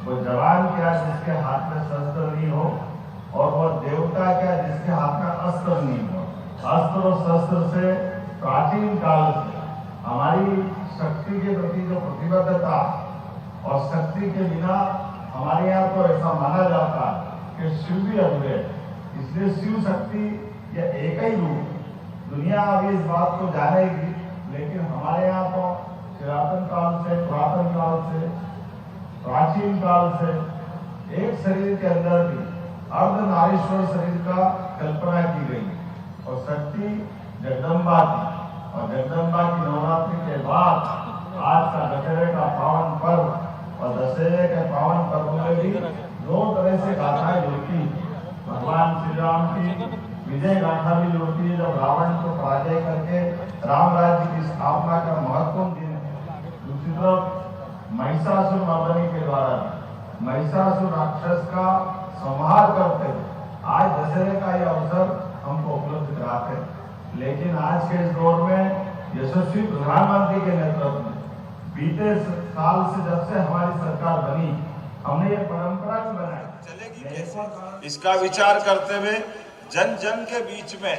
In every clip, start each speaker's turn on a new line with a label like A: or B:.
A: वो जवान क्या जिसके हाथ में शस्त्र नहीं हो, और वो देवता क्या जिसके हाथ में अस्त्र नहीं हो। अस्त्र और शस्त्र से प्राचीन काल से हमारी शक्ति के प्रति जो प्रतिबद्धता, और शक्ति के बिना हमारे यहाँ तो ऐसा माना जाता कि शिव भी अधूरे, इसलिए शिव शक्ति यह एक ही रूप। दुनिया अभी इस बात को जानेगी, लेकिन हमारे यहाँ तो पुरातन काल से प्राचीन काल से एक शरीर के अंदर भी अर्धनारीश्वर शरीर का कल्पना की गई, और शक्ति जगदम्बा की, और जगदम्बा की नवरात्रि के बाद आज का दशहरे का पावन पर्व, और दशहरे के पावन पर्व में भी दो तरह से गाथाएं जुड़ती है। भगवान श्री राम की विजय गाथा भी जुड़ती है, जब रावण को पराजय करके राम राज्य की स्थापना का महत्वपूर्ण दिन है। दूसरी तरफ महिषासुर मर्दनी के द्वारा महिषासुर राक्षस का संहार करते हुए आज दशहरे का यह अवसर हमको उपलब्ध कराते हैं। लेकिन आज के इस दौर में यशस्वी प्रधानमंत्री के नेतृत्व में बीते साल से जब से हमारी सरकार बनी, हमने ये परंपरा भी बनाई
B: चलेगी कैसे, इसका विचार करते हुए जन जन के बीच में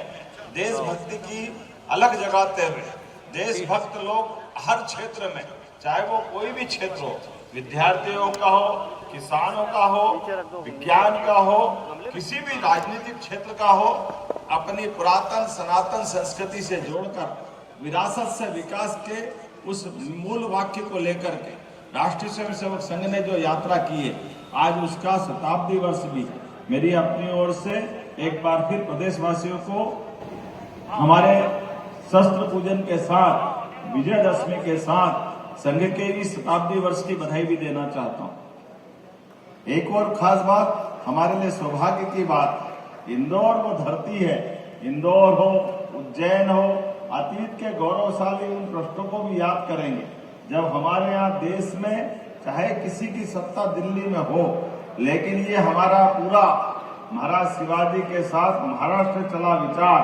B: देशभक्ति की अलग जगाते हुए देशभक्त लोग हर क्षेत्र में, चाहे वो कोई भी क्षेत्र हो, विद्यार्थियों का हो, किसानों का हो, विज्ञान का हो, किसी भी राजनीतिक क्षेत्र का हो, अपनी पुरातन सनातन संस्कृति से जोड़कर विरासत से विकास के उस मूल वाक्य को लेकर के राष्ट्रीय स्वयंसेवक संघ ने जो यात्रा की है, आज उसका शताब्दी वर्ष भी है। मेरी अपनी ओर से एक बार फिर प्रदेशवासियों को हमारे शस्त्र पूजन के साथ, विजयदशमी के साथ संघ के इस शताब्दी वर्ष की बधाई भी देना चाहता हूं। एक और खास बात, हमारे लिए सौभाग्य की बात, इंदौर वो धरती है, इंदौर हो, उज्जैन हो, अतीत के गौरवशाली उन पृष्ठों को भी याद करेंगे जब हमारे यहाँ देश में चाहे किसी की सत्ता दिल्ली में हो, लेकिन ये हमारा पूरा महाराज शिवाजी के साथ महाराष्ट्र चला विचार,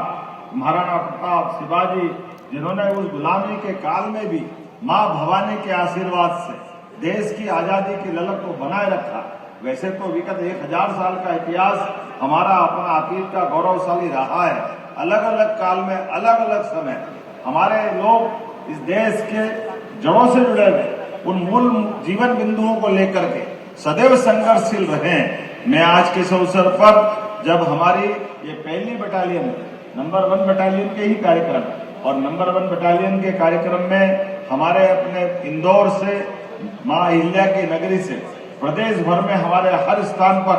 B: महाराणा प्रताप शिवाजी जिन्होंने उस गुलामी के काल में भी मां भवानी के आशीर्वाद से देश की आजादी की ललक को बनाए रखा। वैसे तो विगत 1000 साल का इतिहास हमारा अपना अतीत का गौरवशाली रहा है। अलग अलग काल में अलग अलग समय हमारे लोग इस देश के जड़ों से जुड़े हुए उन मूल जीवन बिंदुओं को लेकर के सदैव संघर्षशील रहे हैं। मैं आज के इस अवसर पर जब हमारी ये पहली बटालियन नंबर 1 बटालियन के ही कार्यक्रम और नंबर 1 बटालियन के कार्यक्रम में हमारे अपने इंदौर से मां अहिल्या की नगरी से प्रदेश भर में हमारे हर स्थान पर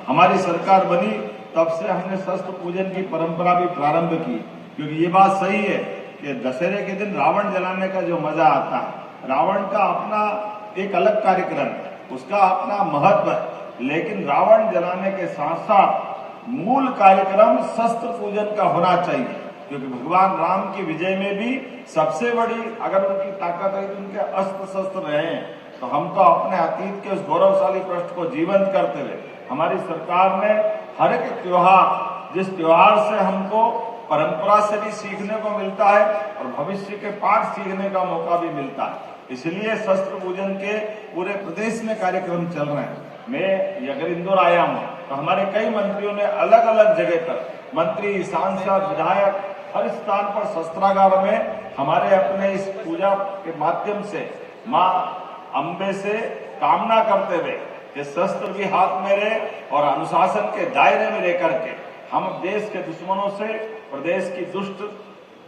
B: हमारी सरकार बनी, तब से हमने शस्त्र पूजन की परंपरा भी प्रारंभ की। क्योंकि ये बात सही है कि दशहरे के दिन रावण जलाने का जो मजा आता है, रावण का अपना एक अलग कार्यक्रम है, उसका अपना महत्व है, लेकिन रावण जलाने के साथ साथ मूल कार्यक्रम शस्त्र पूजन का होना चाहिए। क्योंकि भगवान राम की विजय में भी सबसे बड़ी अगर उनकी ताकत है तो उनके अस्त्र शस्त्र रहे हैं। तो हम तो अपने अतीत के उस गौरवशाली पृष्ठ को जीवंत करते हुए हमारी सरकार ने हर एक त्योहार, जिस त्योहार से हमको परंपरा से भी सीखने को मिलता है और भविष्य के पाठ सीखने का मौका भी मिलता है, इसलिए शस्त्र पूजन के पूरे प्रदेश में कार्यक्रम चल रहे हैं। मैं अगर इंदौर आया हूँ तो हमारे कई मंत्रियों ने अलग अलग जगह पर, मंत्री, सांसद, विधायक, हर स्थान पर शस्त्रागार में हमारे अपने इस पूजा के माध्यम से माँ अम्बे से कामना करते हुए कि शस्त्र भी हाथ में रहे और अनुशासन के दायरे में रह करके हम देश के दुश्मनों से, प्रदेश की दुष्ट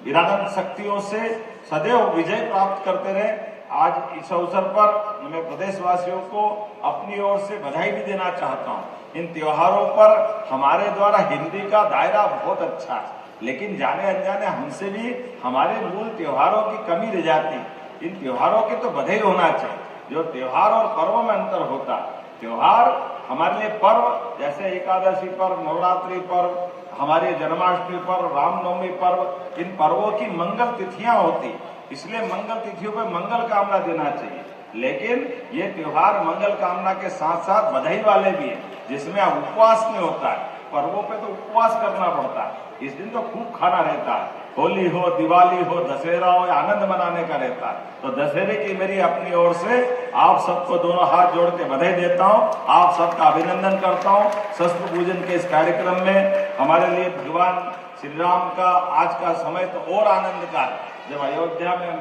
B: विरासत शक्तियों से सदैव विजय प्राप्त करते रहे। आज इस अवसर पर मैं प्रदेशवासियों को अपनी ओर से बधाई भी देना चाहता हूं। इन त्योहारों पर हमारे द्वारा हिंदी का दायरा बहुत अच्छा है, लेकिन जाने अनजाने हमसे भी हमारे मूल त्योहारों की कमी रह जाती। इन त्योहारों की तो बधाई होना चाहिए। जो त्योहार और पर्व में अंतर होता है, त्योहार हमारे लिए पर्व जैसे एकादशी पर्व, नवरात्रि पर्व, हमारे जन्माष्टमी पर्व, रामनवमी पर्व, इन पर्वों की मंगल तिथियां होती, इसलिए मंगल तिथियों पे मंगल कामना देना चाहिए। लेकिन ये त्योहार मंगल कामना के साथ साथ बधाई वाले भी है, जिसमें उपवास नहीं होता है। पर्वों पे तो उपवास करना पड़ता है, इस दिन तो खूब खाना रहता है। होली हो, दिवाली हो, दशहरा हो, आनंद मनाने का रहता है। तो दशहरे की मेरी अपनी ओर से आप सबको दोनों हाथ जोड़ के बधाई देता हूं, आप सबका अभिनंदन करता हूं। शस्त्र पूजन के इस कार्यक्रम में हमारे लिए भगवान श्री राम का आज का समय तो और आनंद का है। जब अयोध्या में हम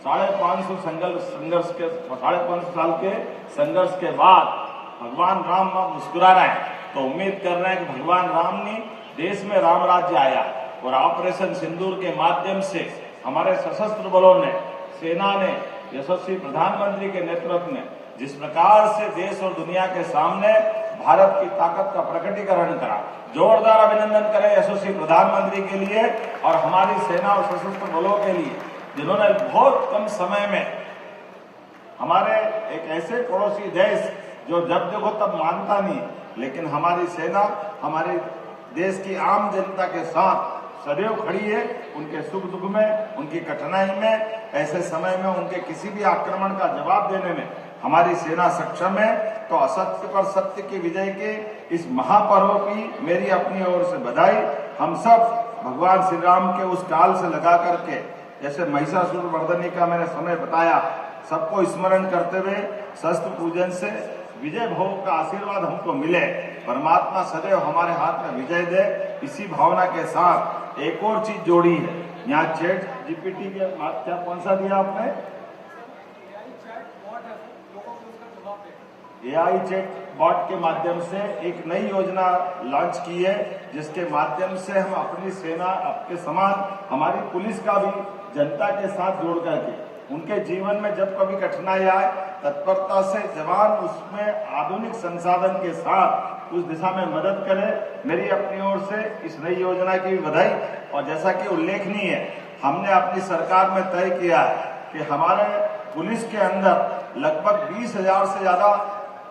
B: 550 साल के संघर्ष के बाद भगवान राम मुस्कुरा रहे हैं, तो उम्मीद कर रहे हैं कि भगवान राम ने देश में राम राज्य आया और ऑपरेशन सिंदूर के माध्यम से हमारे सशस्त्र बलों ने, सेना ने, यशस्वी प्रधानमंत्री के नेतृत्व में जिस प्रकार से देश और दुनिया के सामने भारत की ताकत का प्रकटीकरण करा, जोरदार अभिनंदन करें यशस्वी प्रधानमंत्री के लिए और हमारी सेना और सशस्त्र बलों के लिए, जिन्होंने बहुत कम समय में हमारे एक ऐसे पड़ोसी देश जो जब देखो तब मानता नहीं, लेकिन हमारी सेना हमारे देश की आम जनता के साथ सदैव खड़ी है। उनके सुख दुख में, उनकी कठिनाई में, ऐसे समय में उनके किसी भी आक्रमण का जवाब देने में हमारी सेना सक्षम है। तो असत्य पर सत्य की विजय के इस महापर्व की मेरी अपनी ओर से बधाई। हम सब भगवान श्री राम के उस काल से लगा करके, जैसे महिषासुर मर्दनी का मैंने समय बताया, सबको स्मरण करते हुए शस्त्र पूजन से विजय भोग का आशीर्वाद हमको मिले, परमात्मा सदैव हमारे हाथ में विजय दे, इसी भावना के साथ एक और चीज जोड़ी है। यहाँ चैट जीपीटी के माध्यम, कौन सा दिया आपने? AI चैट बॉट के माध्यम से एक नई योजना लॉन्च की है, जिसके माध्यम से हम अपनी सेना, आपके समान हमारी पुलिस का भी जनता के साथ जोड़ करके उनके जीवन में जब कभी कठिनाई आए, तत्परता से जवान उसमें आधुनिक संसाधन के साथ उस दिशा में मदद करे। मेरी अपनी ओर से इस नई योजना की भी बधाई। और जैसा कि उल्लेखनीय है, हमने अपनी सरकार में तय किया है कि हमारे पुलिस के अंदर लगभग 20,000 से ज्यादा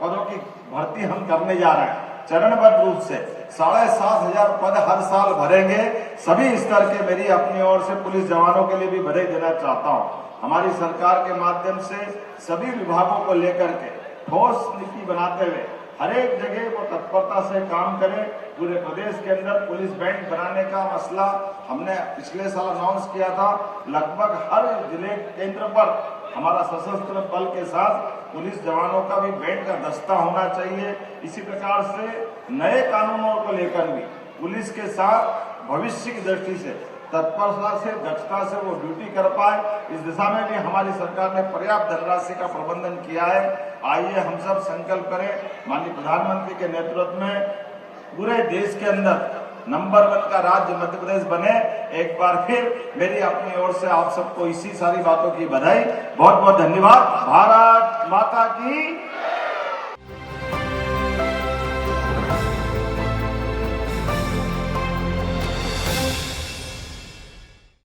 B: पदों की भर्ती हम करने जा रहे हैं। चरणबद्ध रूप से 7,500 पद हर साल भरेंगे। सभी स्तर के मेरी अपनी ओर से पुलिस जवानों के लिए भी बधाई देना चाहता हूं। हमारी सरकार के माध्यम से सभी विभागों को लेकर के ठोस नीति बनाते हुए हर एक जगह वो तत्परता से काम करें। पूरे प्रदेश के अंदर पुलिस बैंड बनाने का मसला हमने पिछले साल अनाउंस किया था। लगभग हर जिले केंद्र पर हमारा सशस्त्र बल के साथ पुलिस जवानों का भी बैंड का दस्ता होना चाहिए। इसी प्रकार से नए कानूनों को लेकर भी पुलिस के साथ भविष्य की दृष्टि से तत्परता से, दक्षता से वो ड्यूटी कर पाए, इस दिशा में भी हमारी सरकार ने पर्याप्त धनराशि का प्रबंधन किया है। आइए हम सब संकल्प करें, माननीय प्रधानमंत्री के नेतृत्व में पूरे देश के अंदर नंबर 1 का राज्य मध्य प्रदेश बने। एक बार फिर मेरी अपनी ओर से आप सबको इसी सारी बातों की बधाई। बहुत बहुत धन्यवाद। भारत माता की